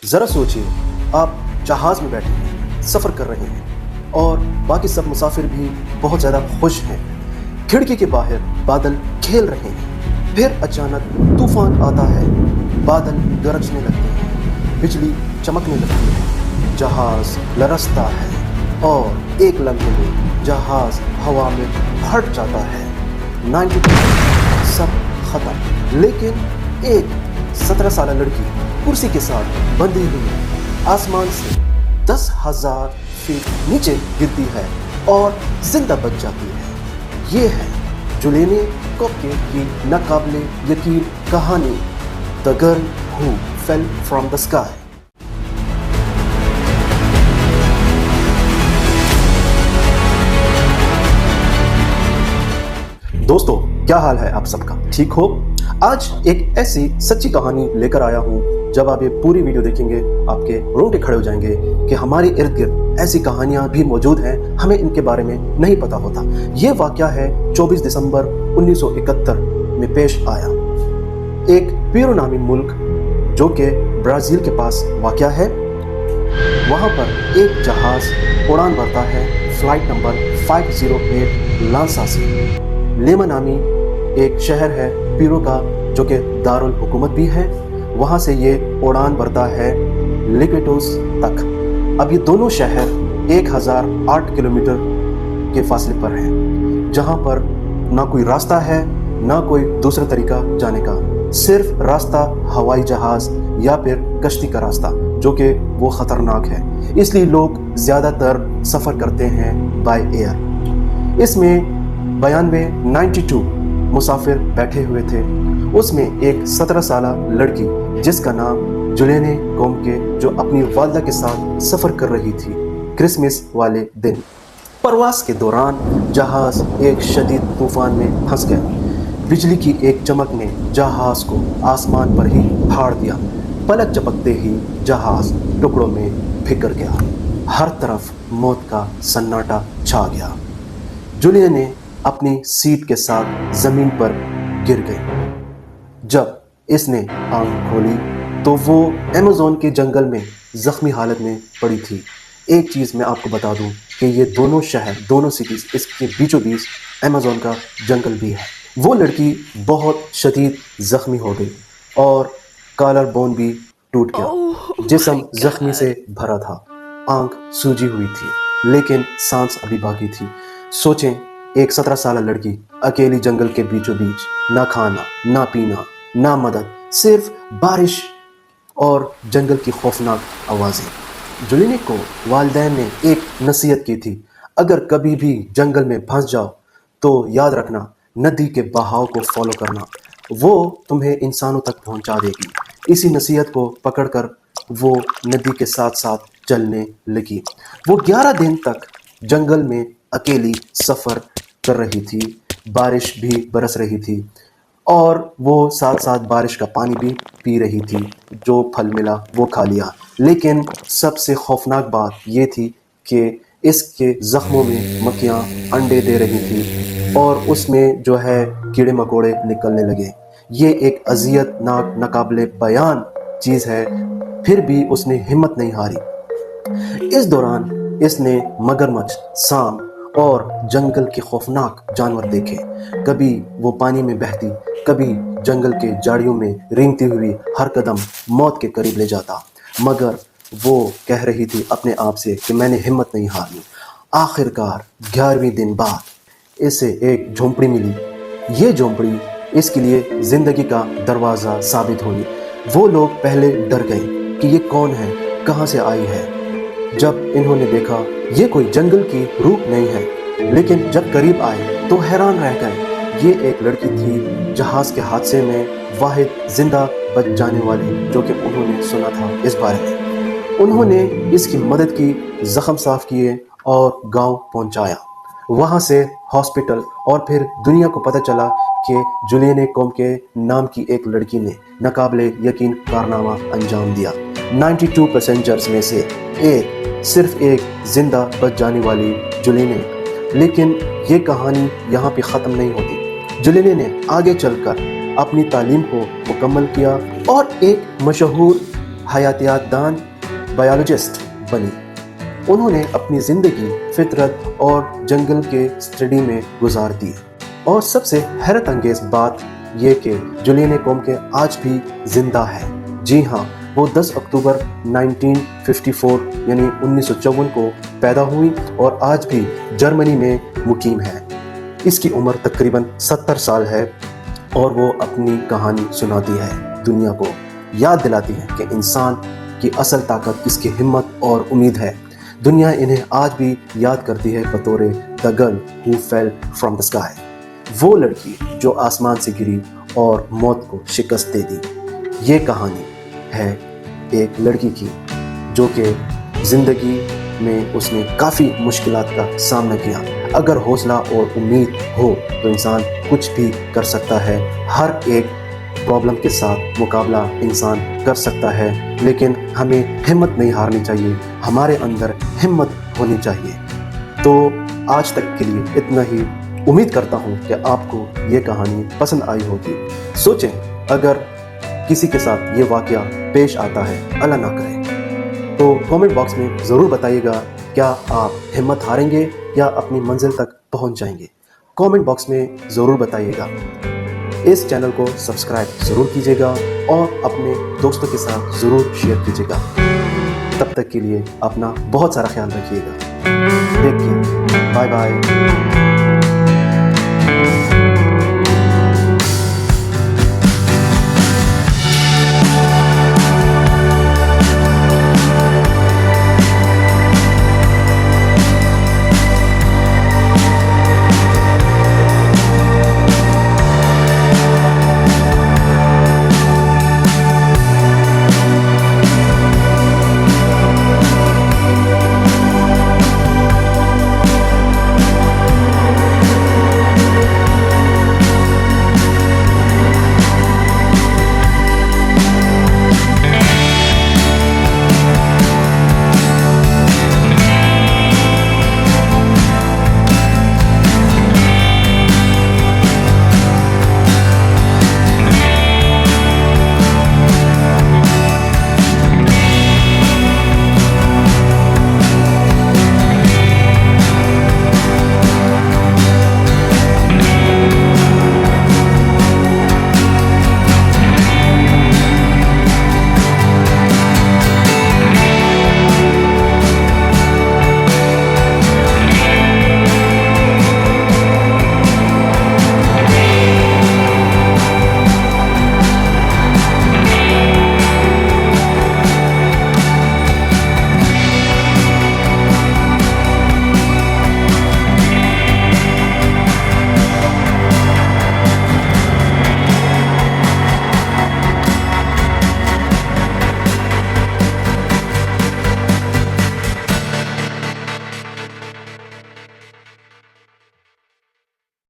ذرا سوچیے، آپ جہاز میں بیٹھے ہیں، سفر کر رہے ہیں اور باقی سب مسافر بھی بہت زیادہ خوش ہیں۔ کھڑکی کے باہر بادل کھیل رہے ہیں، پھر اچانک طوفان آتا ہے، بادل گرجنے لگتے ہیں، بجلی چمکنے لگتی ہے، جہاز لرزتا ہے اور ایک لمحے میں جہاز ہوا میں پھٹ جاتا ہے۔ 92 سب ختم، لیکن ایک 17 سالہ لڑکی کرسی کے ساتھ بندھی ہوئی آسمان سے 10,000 فیٹ نیچے گرتی ہے اور زندہ بچ جاتی ہے۔ یہ ہے جولینی کوپکے کی ناقابل یقین کہانی، The Girl Who Fell from the Sky۔ دوستو، کیا حال ہے آپ سب کا؟ ٹھیک ہو؟ آج ایک ایسی سچی کہانی لے کر آیا ہوں، جب آپ یہ پوری ویڈیو دیکھیں گے آپ کے رونگٹے کھڑے ہو جائیں گے کہ ہمارے ارد گرد ایسی کہانیاں بھی موجود ہیں، ہمیں ان کے بارے میں نہیں پتا ہوتا۔ یہ واقعہ ہے 24 دسمبر 1971 میں پیش آیا۔ ایک پیرو نامی ملک جو کہ برازیل کے پاس واقع ہے، وہاں پر ایک جہاز اڑان بھرتا ہے فلائٹ نمبر 508 لانسا سے۔ لیما نامی ایک شہر ہے پیرو کا جو کہ دارالحکومت بھی ہے، وہاں سے یہ اڑان بھرتا ہے لیکویٹوس تک۔ اب یہ دونوں شہر 1008 کلومیٹر کے فاصلے پر ہیں، جہاں پر نہ کوئی راستہ ہے نہ کوئی دوسرا طریقہ جانے کا، صرف راستہ ہوائی جہاز یا پھر کشتی کا راستہ، جو کہ وہ خطرناک ہے، اس لیے لوگ زیادہ تر سفر کرتے ہیں بائی ایئر۔ اس میں 92 مسافر بیٹھے ہوئے تھے، اس میں ایک 17 سالہ لڑکی جس کا نام جولینی کوپکے، جو اپنی والدہ کے ساتھ سفر کر رہی تھی کرسمس والے دن۔ پرواز کے دوران جہاز ایک شدید طوفان میں پھنس گیا۔ بجلی کی ایک چمک نے جہاز کو آسمان پر ہی پھاڑ دیا۔ پلک جھپکتے ہی جہاز ٹکڑوں میں بکھر گیا، ہر طرف موت کا سناٹا چھا گیا۔ جولینی اپنی سیٹ کے ساتھ زمین پر گر گئی۔ جب اس نے آنکھ کھولی تو وہ ایمیزون کے جنگل میں زخمی حالت میں پڑی تھی۔ ایک چیز میں آپ کو بتا دوں کہ یہ دونوں شہر، دونوں سٹیز، اس کے بیچوں بیچ ایمیزون کا جنگل بھی ہے۔ وہ لڑکی بہت شدید زخمی ہو گئی اور کالر بون بھی ٹوٹ گیا، جسم زخمی سے بھرا تھا، آنکھ سوجی ہوئی تھی، لیکن سانس ابھی باقی تھی۔ سوچیں، ایک 17 سالہ لڑکی اکیلی جنگل کے بیچوں بیچ، نہ کھانا نہ پینا نہ مدد، صرف بارش اور جنگل کی خوفناک آوازیں۔ جولینی کو والدین نے ایک نصیحت کی تھی، اگر کبھی بھی جنگل میں پھنس جاؤ تو یاد رکھنا ندی کے بہاؤ کو فالو کرنا، وہ تمہیں انسانوں تک پہنچا دے گی۔ اسی نصیحت کو پکڑ کر وہ ندی کے ساتھ ساتھ چلنے لگی۔ وہ 11 دن تک جنگل میں اکیلی سفر کر رہی تھی، بارش بھی برس رہی تھی اور وہ ساتھ ساتھ بارش کا پانی بھی پی رہی تھی، جو پھل ملا وہ کھا لیا۔ لیکن سب سے خوفناک بات یہ تھی کہ اس کے زخموں میں مکھیاں انڈے دے رہی تھی اور اس میں جو ہے کیڑے مکوڑے نکلنے لگے۔ یہ ایک اذیت ناک ناقابل بیان چیز ہے، پھر بھی اس نے ہمت نہیں ہاری۔ اس دوران اس نے مگرمچھ، سانپ اور جنگل کے خوفناک جانور دیکھے۔ کبھی وہ پانی میں بہتی، کبھی جنگل کے جھاڑیوں میں رینگتی ہوئی ہر قدم موت کے قریب لے جاتا، مگر وہ کہہ رہی تھی اپنے آپ سے کہ میں نے ہمت نہیں ہاری۔ آخر کار 11ویں دن بعد اسے ایک جھونپڑی ملی۔ یہ جھونپڑی اس کے لیے زندگی کا دروازہ ثابت ہوئی۔ وہ لوگ پہلے ڈر گئے کہ یہ کون ہے، کہاں سے آئی ہے۔ جب انہوں نے دیکھا یہ کوئی جنگل کی روح نہیں ہے، لیکن جب قریب آئے تو حیران رہ گئے۔ یہ ایک لڑکی تھی، جہاز کے حادثے میں واحد زندہ بچ جانے والی، جو کہ انہوں نے سنا تھا اس بارے میں۔ انہوں نے اس کی مدد کی، زخم صاف کیے اور گاؤں پہنچایا۔ وہاں سے ہاسپٹل، اور پھر دنیا کو پتہ چلا کہ جولینی کوپکے نام کی ایک لڑکی نے ناقابل یقین کارنامہ انجام دیا۔ 92 پیسنجرز میں سے صرف ایک زندہ بچ جانے والی جولینی۔ لیکن یہ کہانی یہاں پہ ختم نہیں ہوتی۔ جولینی نے آگے چل کر اپنی تعلیم کو مکمل کیا اور ایک مشہور حیاتیات دان بایولوجسٹ بنی۔ انہوں نے اپنی زندگی فطرت اور جنگل کے اسٹڈی میں گزار دی، اور سب سے حیرت انگیز بات یہ کہ جولین کومکے آج بھی زندہ ہے۔ جی ہاں، وہ 10 اکتوبر 1954 یعنی 1954 کو پیدا ہوئی اور آج بھی جرمنی میں مقیم ہے۔ اس کی عمر تقریباً 70 سال ہے، اور وہ اپنی کہانی سناتی ہے، دنیا کو یاد دلاتی ہے کہ انسان کی اصل طاقت اس کی ہمت اور امید ہے۔ دنیا انہیں آج بھی یاد کرتی ہے بطور The Girl Who Fell From the Sky، وہ لڑکی جو آسمان سے گری اور موت کو شکست دے دی۔ یہ کہانی ہے ایک لڑکی کی جو کہ زندگی میں اس نے کافی مشکلات کا سامنا کیا۔ اگر حوصلہ اور امید ہو تو انسان کچھ بھی کر سکتا ہے، ہر ایک پرابلم کے ساتھ مقابلہ انسان کر سکتا ہے، لیکن ہمیں ہمت نہیں ہارنی چاہیے، ہمارے اندر ہمت ہونی چاہیے۔ تو آج تک کے لیے اتنا ہی، امید کرتا ہوں کہ آپ کو یہ کہانی پسند آئی ہوگی۔ سوچیں، اگر کسی کے ساتھ یہ واقعہ پیش آتا ہے، اللہ نہ کرے، تو کامنٹ باکس میں ضرور بتائیے گا، کیا آپ ہمت ہاریں گے یا اپنی منزل تک پہنچ جائیں گے؟ کامنٹ باکس میں ضرور بتائیے گا۔ اس چینل کو سبسکرائب ضرور کیجیے گا اور اپنے دوستوں کے ساتھ ضرور شیئر کیجیے گا۔ تب تک کے لیے اپنا بہت سارا خیال رکھیے گا۔ Take care, bye bye.